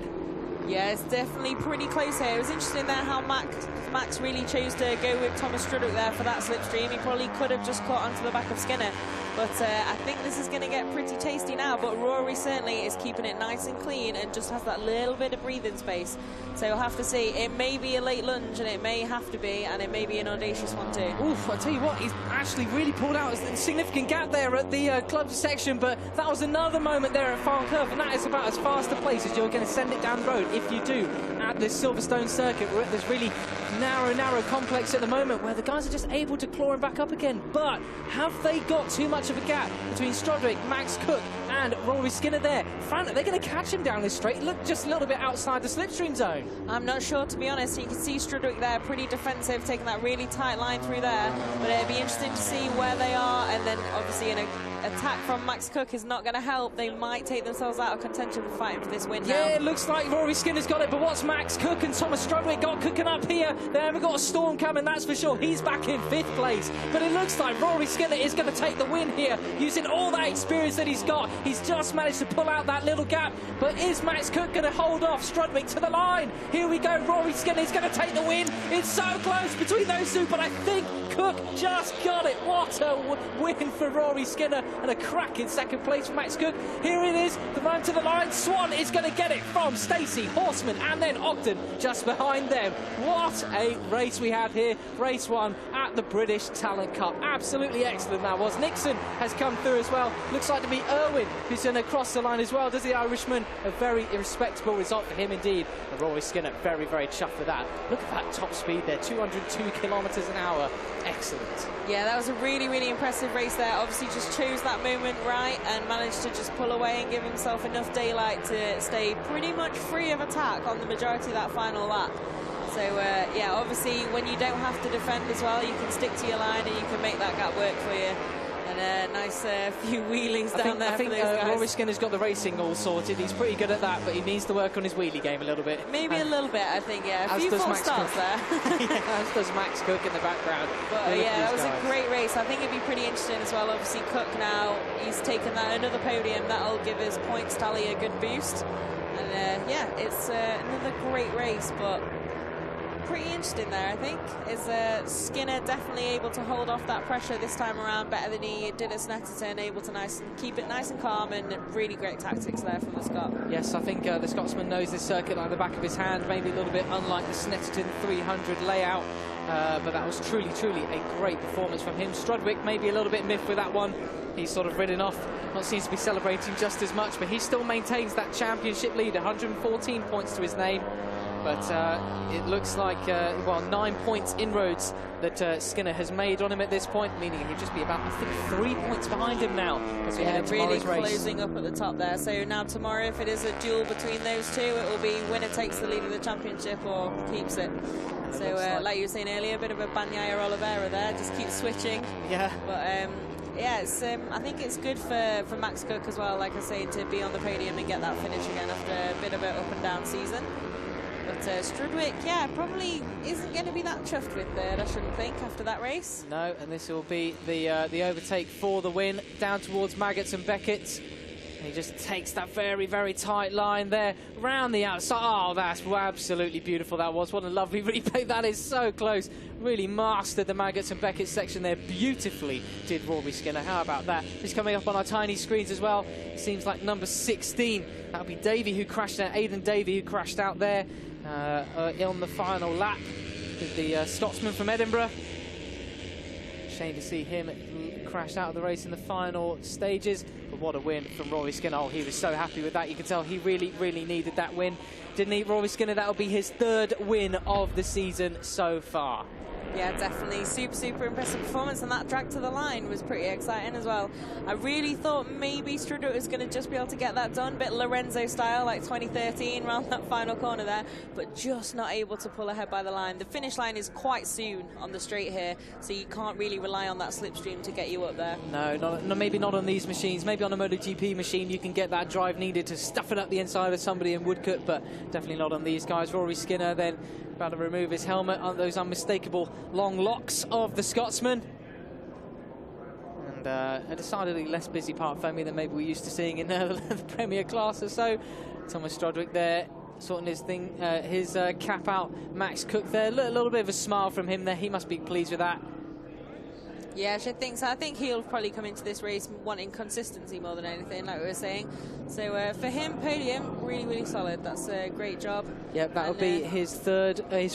Yeah, it's definitely pretty close here. It was interesting there how Max really chose to go with Thomas Strudwick there for that slipstream. He probably could have just caught onto the back of Skinner. But I think this is going to get pretty tasty now. But Rory certainly is keeping it nice and clean and just has that little bit of breathing space. So you'll have to see. It may be a late lunge, and it may have to be, and it may be an audacious one too. Oof, I tell you what, he's actually really pulled out a significant gap there at the club section, but that was another moment there at Farm Curve, and that is about as fast a place as you're going to send it down the road, if you do, at this Silverstone circuit. We're at this really narrow complex at the moment where the guys are just able to claw him back up again. But have they got too much of a gap between Strudwick, Max Cook and Rory Skinner there? Fran, are they going to catch him down this straight? Look, just a little bit outside the slipstream zone. I'm not sure, to be honest. You can see Strudwick there, pretty defensive, taking that really tight line through there. But it'd be interesting to see where they are, and then obviously an attack from Max Cook is not going to help. They might take themselves out of contention for fighting for this win now. Yeah, it looks like Rory Skinner's got it, but what's Max Cook and Thomas Strudwick got cooking up here? They haven't got a storm coming, that's for sure. He's back in 5th place, but it looks like Rory Skinner is going to take the win here, using all that experience that he's got. He's just managed to pull out that little gap, but is Max Cook going to hold off Strudwick to the line? Here we go, Rory Skinner is going to take the win. It's so close between those two, but I think Cook just got it. What a win for Rory Skinner, and a cracking 2nd place for Max Cook. Here it is, the run to the line. Swan is going to get it from Stacey, Horseman, and then Ogden just behind them. What a race we had here. Race 1 at the British Talent Cup. Absolutely excellent that was. Nixon has come through as well. Looks like to be Irwin who's going to cross the line as well, does the Irishman? A very respectable result for him indeed. And Rory Skinner very, very chuffed with that. Look at that top speed there, 202 kilometres an hour. Excellent. Yeah, that was a really, really impressive race there. Obviously just chose that moment right and managed to just pull away and give himself enough daylight to stay pretty much free of attack on the majority of that final lap. So, yeah, obviously when you don't have to defend as well, you can stick to your line and you can make that gap work for you. And a nice few wheelies down there. I think Rory Skinner's got the racing all sorted. He's pretty good at that, but he needs to work on his wheelie game a little bit. Maybe a little bit, I think, yeah. A few false starts there. Yeah, as does Max Cook in the background. But yeah, that was a great race. I think it'd be pretty interesting as well. Obviously, Cook now, he's taken that another podium. That'll give his points tally a good boost. And yeah, it's another great race, but pretty interesting there, I think. Is Skinner definitely able to hold off that pressure this time around better than he did at Snetterton, able to keep it nice and calm, and really great tactics there from the Scot. Yes, I think the Scotsman knows this circuit like the back of his hand, maybe a little bit unlike the Snetterton 300 layout, but that was truly a great performance from him. Strudwick maybe a little bit miffed with that one. He's sort of ridden off, not seems to be celebrating just as much, but he still maintains that championship lead, 114 points to his name. But it looks like, well, 9 points inroads that Skinner has made on him at this point, meaning he'll just be about, I think, 3 points behind him now as we head into really tomorrow's race. Closing up at the top there. So now tomorrow, if it is a duel between those two, it will be winner takes the lead of the championship or keeps it. So like you were saying earlier, a bit of a Bagnaia Oliveira there, just keep switching. Yeah. But yeah, it's, I think it's good for Max Cook as well, like I say, to be on the podium and get that finish again after a bit of an up and down season. But Strudwick, yeah, probably isn't going to be that chuffed with third, I shouldn't think, after that race. No, and this will be the overtake for the win, down towards Maggots and Beckett. And he just takes that very tight line there, round the outside. Oh, that's absolutely beautiful that was. What a lovely replay. That is so close. Really mastered the Maggots and Beckett section there beautifully, did Rory Skinner. How about that? Just coming up on our tiny screens as well. Seems like number 16. That'll be Davey who crashed out, Aidan Davey who crashed out there on the final lap with the Scotsman from Edinburgh. Shame to see him crash out of the race in the final stages, but what a win from Rory Skinner. Oh, he was so happy with that. You can tell he really needed that win, didn't he, Rory Skinner? That'll be his third win of the season so far. Yeah, definitely. Super impressive performance, and that drag to the line was pretty exciting as well. I really thought maybe Strudwick was going to just be able to get that done, bit Lorenzo style, like 2013, around that final corner there, but just not able to pull ahead by the line. The finish line is quite soon on the straight here, so you can't really rely on that slipstream to get you up there. No, maybe not on these machines. Maybe on a MotoGP machine you can get that drive needed to stuff it up the inside of somebody in Woodcote, but definitely not on these guys. Rory Skinner then about to remove his helmet on those unmistakable long locks of the Scotsman. And a decidedly less busy part for me than maybe we're used to seeing in the Premier class or so. Thomas Strudwick there sorting his thing, his cap out. Max Cook there, a little bit of a smile from him there. He must be pleased with that. Yeah, I should think so. I think he'll probably come into this race wanting consistency more than anything, like we were saying. So for him, podium, really solid. That's a great job. Yeah, that'll be his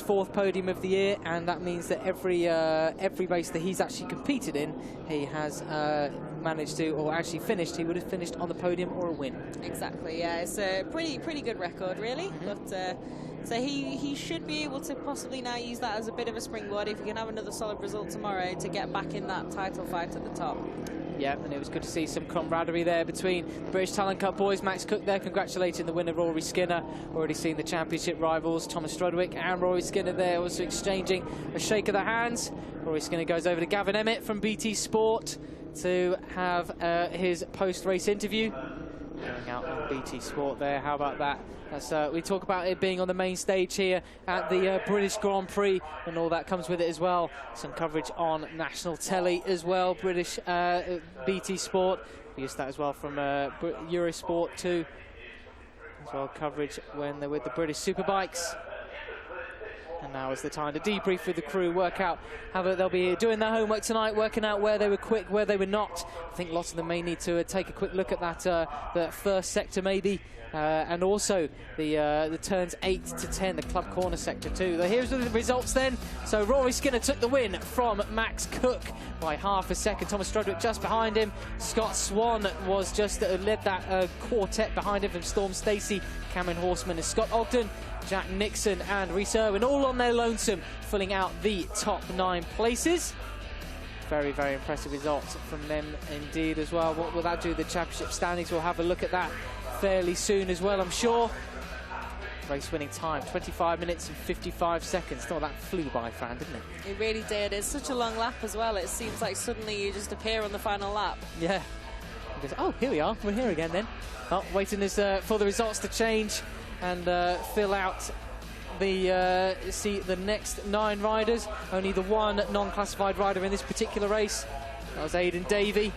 fourth podium of the year, and that means that every race that he's actually competed in, he has managed to, or actually finished. He would have finished on the podium or a win. Exactly. Yeah, it's a pretty good record, really. But so he should be able to possibly now use that as a bit of a springboard if he can have another solid result tomorrow to get back in that title fight at the top. Yeah, and it was good to see some camaraderie there between the British Talent Cup boys. Max Cook there congratulating the winner, Rory Skinner. Already seen the championship rivals, Thomas Strudwick and Rory Skinner there, also exchanging a shake of the hands. Rory Skinner goes over to Gavin Emmett from BT Sport to have his post-race interview. Going out on BT Sport there, how about that? That's, we talk about it being on the main stage here at the British Grand Prix, and all that comes with it as well. Some coverage on national telly as well, British BT Sport. We used that as well from Eurosport too. As well, coverage when they're with the British Superbikes. And now is the time to debrief with the crew, work out how they'll be doing their homework tonight, working out where they were quick, where they were not. I think lots of them may need to take a quick look at that the first sector maybe, and also the turns 8 to 10, the club corner sector too. Here's the results then. So Rory Skinner took the win from Max Cook by half a second. Thomas Strudwick just behind him. Scott Swan was just led that quartet behind him from Storm Stacey, Cameron Horseman and Scott Ogden. Jack Nixon and Rhys Irwin all on their lonesome, filling out the top 9 places. Very impressive results from them indeed as well. What will that do? The championship standings, we'll have a look at that fairly soon as well, I'm sure. Race winning time, 25 minutes and 55 seconds. Oh, that flew by, Fran, didn't it? It really did. It's such a long lap as well. It seems like suddenly you just appear on the final lap. Yeah. Oh, here we are. We're here again then. Oh, waiting for the results to change and fill out the next 9 riders. Only the one non-classified rider in this particular race. That was Aidan Davey.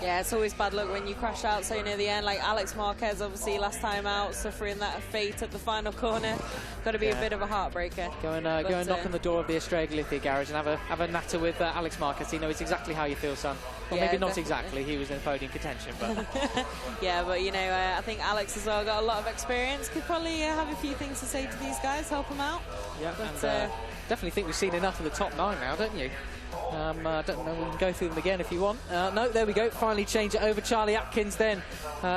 Yeah, it's always bad luck when you crash out so near the end. Like Alex Marquez, obviously, last time out, suffering that fate at the final corner. Got to be a bit of a heartbreaker. Go and knock on the door of the Australia Lithia garage and have a natter with Alex Marquez. He knows exactly how you feel, son. Well, maybe not exactly. He was in podium contention, but yeah, but you know, I think Alex as well got a lot of experience. Could probably have a few things to say to these guys, help them out. Yeah, but definitely think we've seen enough of the top 9 now, don't you? I don't know, we can go through them again if you want. No, there we go, finally change it over. Charlie Atkins then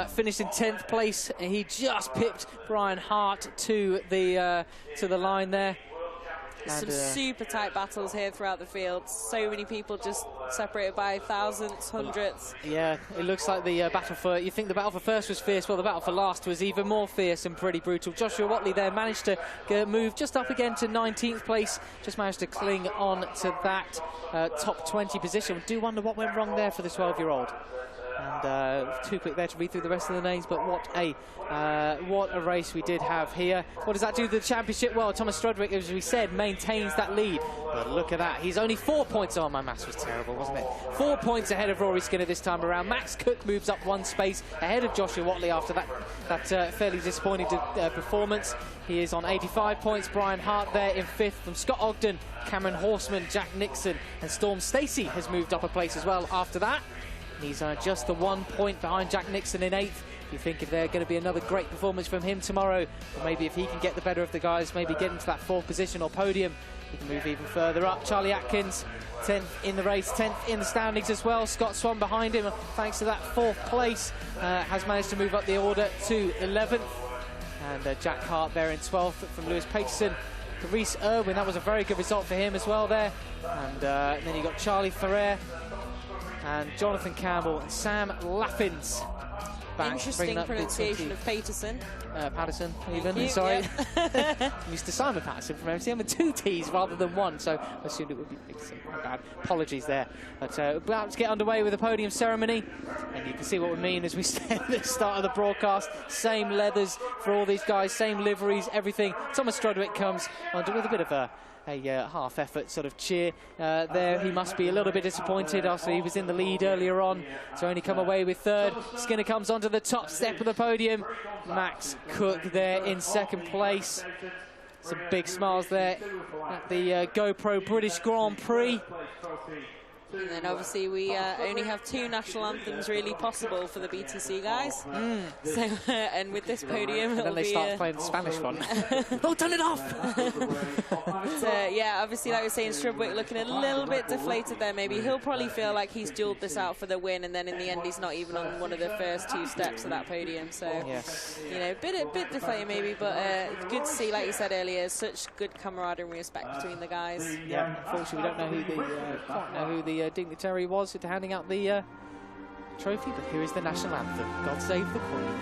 finished in 10th place. He just pipped Brian Hart to the line there. Some super tight battles here throughout the field. So many people just separated by thousands, hundreds. Yeah, it looks like the battle for... You think the battle for first was fierce, well, the battle for last was even more fierce and pretty brutal. Joshua Watley there managed to move just up again to 19th place. Just managed to cling on to that top 20 position. I do wonder what went wrong there for the 12-year-old. And too quick there to read through the rest of the names, but what a race we did have here. What does that do to the championship? Well, Thomas Strudwick, as we said, maintains that lead. But look at that, he's only 4 points. Oh, my maths was terrible, wasn't it? 4 points ahead of Rory Skinner this time around. Max Cook moves up 1 space ahead of Joshua Watley after that fairly disappointing performance. He is on 85 points. Brian Hart there in 5th from Scott Ogden, Cameron Horseman, Jack Nixon, and Storm Stacey has moved up a place as well after that. He's just the 1 point behind Jack Nixon in 8th. You think if there's going to be another great performance from him tomorrow, or maybe if he can get the better of the guys, maybe get into that 4th position or podium, he can move even further up. Charlie Atkins, 10th in the race, 10th in the standings as well. Scott Swan behind him, thanks to that 4th place, has managed to move up the order to 11th. And Jack Hart there in 12th from Lewis Peterson. Reese Irwin, that was a very good result for him as well there. And then you got Charlie Ferrer and Jonathan Campbell and Sam Laffins. Interesting pronunciation of Peterson. Patterson, even. Sorry. Mr. Simon Patterson from MCM with 2 T's rather than 1, so I assumed it would be Peterson. My bad. Apologies there. But about to get underway with the podium ceremony, and you can see what we mean as we stand at the start of the broadcast. Same leathers for all these guys, same liveries, everything. Thomas Strudwick comes on with a bit of a half-effort sort of cheer there. He must be a little bit disappointed after he was in the lead earlier on to only come away with 3rd. Skinner comes onto the top step of the podium. Max Cook there in 2nd place. Some big smiles there at the GoPro British Grand Prix. And then obviously we only have 2 national anthems really possible for the BTC guys. So and with this podium, and then they start playing the Spanish one. Oh, turn it off! But yeah, obviously, like we were saying, Strudwick looking a little bit deflated there. Maybe he'll probably feel like he's dueled this out for the win, and then in the end, he's not even on one of the first 2 steps of that podium. So yes, you know, bit deflated maybe, but good to see, like you said earlier, such good camaraderie and respect between the guys. Yeah, unfortunately, we don't know quite know who the dignitary was handing out the trophy, but here is the national anthem. God save the Queen.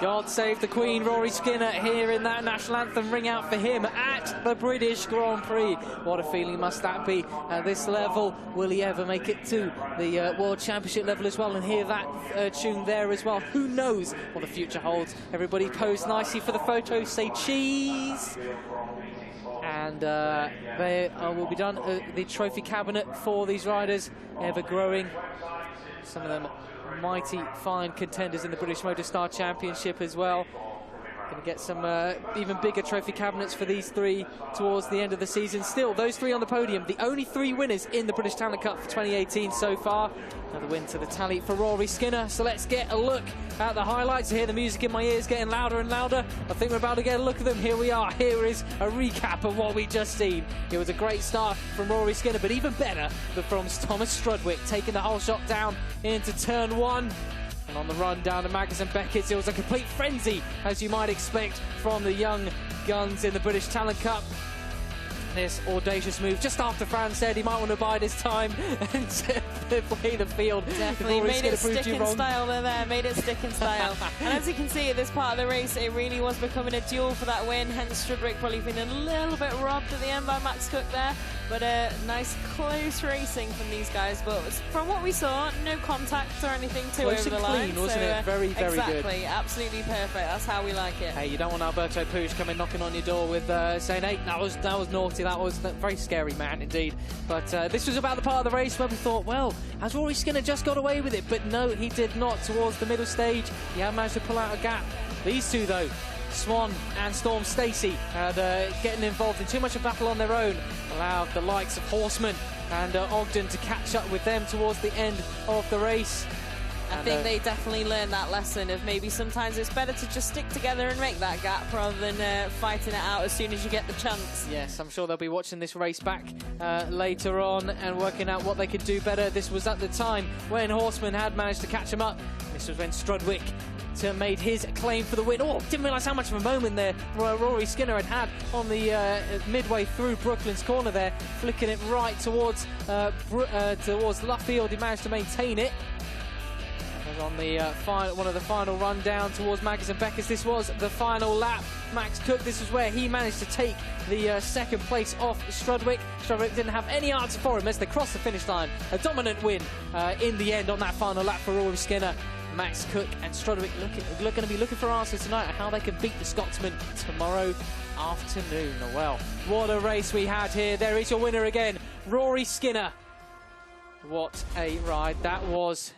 God save the Queen. Rory Skinner here in that national anthem ring out for him at the British Grand Prix. What a feeling must that be at this level. Will he ever make it to the World Championship level as well and hear that tune there as well? Who knows what the future holds. Everybody posed nicely for the photo. Say cheese. And they will be done. The trophy cabinet for these riders, ever growing. Some of them mighty fine contenders in the British Motor Star Championship as well. Going to get some even bigger trophy cabinets for these 3 towards the end of the season. Still, those 3 on the podium, the only 3 winners in the British Talent Cup for 2018 so far. Another win to the tally for Rory Skinner. So let's get a look at the highlights. I hear the music in my ears getting louder and louder. I think we're about to get a look at them. Here we are. Here is a recap of what we just seen. It was a great start from Rory Skinner, but even better from Thomas Strudwick, taking the whole shot down into turn 1. And on the run down to Magnus and Beckett, it was a complete frenzy, as you might expect from the young guns in the British Talent Cup. this audacious move just after Fran said he might want to bide his time and play the field. Definitely made it stick in style there, made it stick in style. And as you can see at this part of the race, it really was becoming a duel for that win, hence Strudwick probably feeling a little bit robbed at the end by Max Cook there. But nice close racing from these guys. But from what we saw, no contact or anything too over the line. Clean, wasn't it? Very, very exactly, good. Exactly, absolutely perfect. That's how we like it. Hey, you don't want Alberto Puig coming knocking on your door with saying, hey, that was naughty, that was a very scary man indeed. But this was about the part of the race where we thought, well, has Rory Skinner just got away with it? But no, he did not. Towards the middle stage, he had managed to pull out a gap. These two, though, Swan and Storm Stacey, getting involved in too much of battle on their own, allowed the likes of Horseman and Ogden to catch up with them towards the end of the race. I think they definitely learned that lesson of maybe sometimes it's better to just stick together and make that gap rather than fighting it out as soon as you get the chance. Yes, I'm sure they'll be watching this race back later on and working out what they could do better. This was at the time when Horseman had managed to catch him up. This was when Strudwick made his claim for the win. Oh, didn't realise how much of a moment there Rory Skinner had on the midway through Brooklyn's corner there, flicking it right towards Luffield. He managed to maintain it. On the one of the final run down towards Magnus and Beckers. This was the final lap. Max Cook, this is where he managed to take the second place off Strudwick. Strudwick didn't have any answer for him as they crossed the finish line. A dominant win in the end on that final lap for Rory Skinner. Max Cook and Strudwick going to be looking for answers tonight on how they can beat the Scotsman tomorrow afternoon. Well, what a race we had here. There is your winner again, Rory Skinner. What a ride that was.